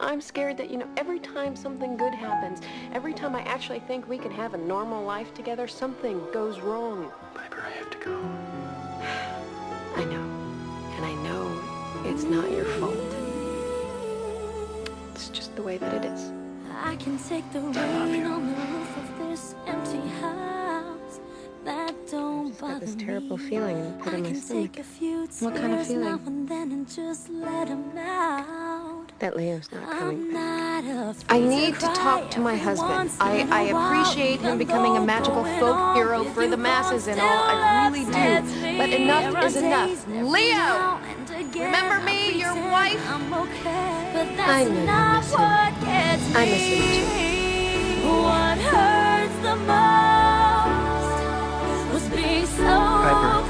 I'm scared that, every time something good happens, every time I actually think we can have a normal life together, something goes wrong. Piper, I have to go. I know. And I know it's not your fault. It's just the way that it is. I can take the rain on the roof of this empty house. That don't bother me. Got this terrible feeling in the pit of my stomach. What kind of feeling? And just let him out. That Leo's not coming back. I need to talk to my husband. I appreciate him becoming a magical folk hero for the masses and all. I really do. But enough is enough. Leo! Remember me, your wife? I know you miss him. I miss him too. What hurts the most was being so Piper,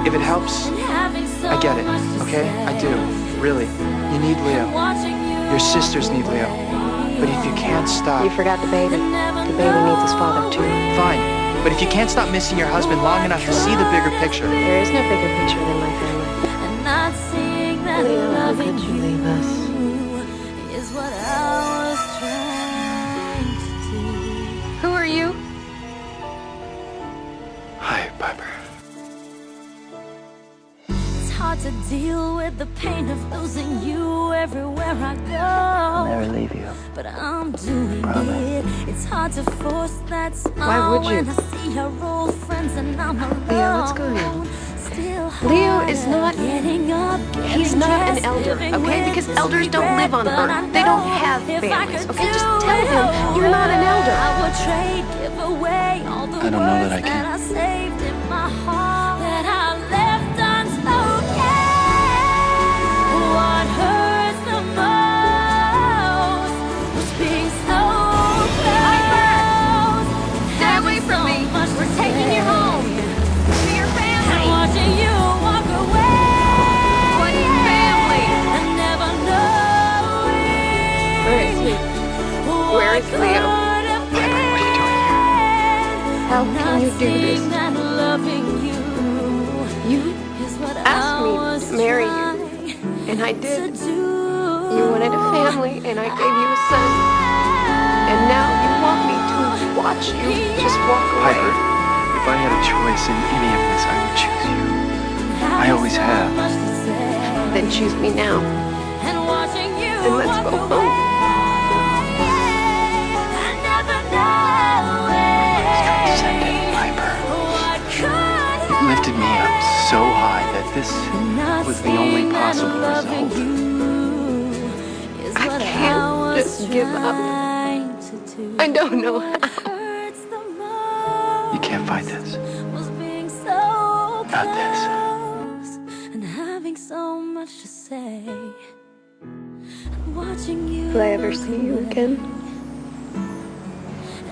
if it helps, I get it, okay? I do, really. You need Leo. Your sisters need Leo. But if you can't stop... You forgot the baby. The baby needs his father too. Fine, but if you can't stop missing your husband long enough to see the bigger picture... There is no bigger picture than my family. Leo, how could you leave us? Is what I was trying to do. Who are you? Hi, Piper. It's hard to deal with the pain of losing you everywhere I go. I'll never leave you. But I'm doing it. It's hard to force that smile. Why would you? When I see our old friends and I'm alone. Leo, what's going on? Leo is not, he's not an elder, okay? Because elders don't live on Earth. They don't have families, okay? Just tell him you're not an elder. I don't know that I can. What hurts the most was being so close. Stay away from me. So much for taking you home. Watching you walk away. What family? And never knowing. Where is he? Where is Leo? Piper, what are you doing here? How can you do this? You asked me to marry you, and I did. You wanted a family, and I gave you a son. And now you want me to watch you just walk away. Piper, if I had a choice in any of this, I would choose you. I always have. Then choose me now. And let's go home. Transcendent, Piper. It lifted me up so high that this was the only possible result. I can't just give up. I don't know how. You can't fight this. Not this. And having so much to say. Watching you. Will I ever see you again?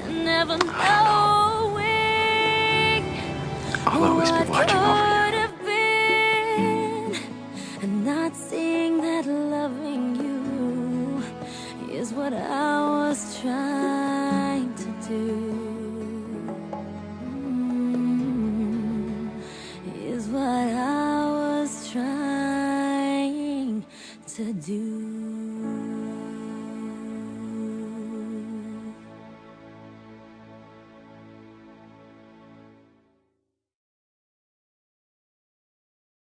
And never knowing. I'll always be watching over you. And not seeing that loving you is what I was trying to do. Is what I was trying to do.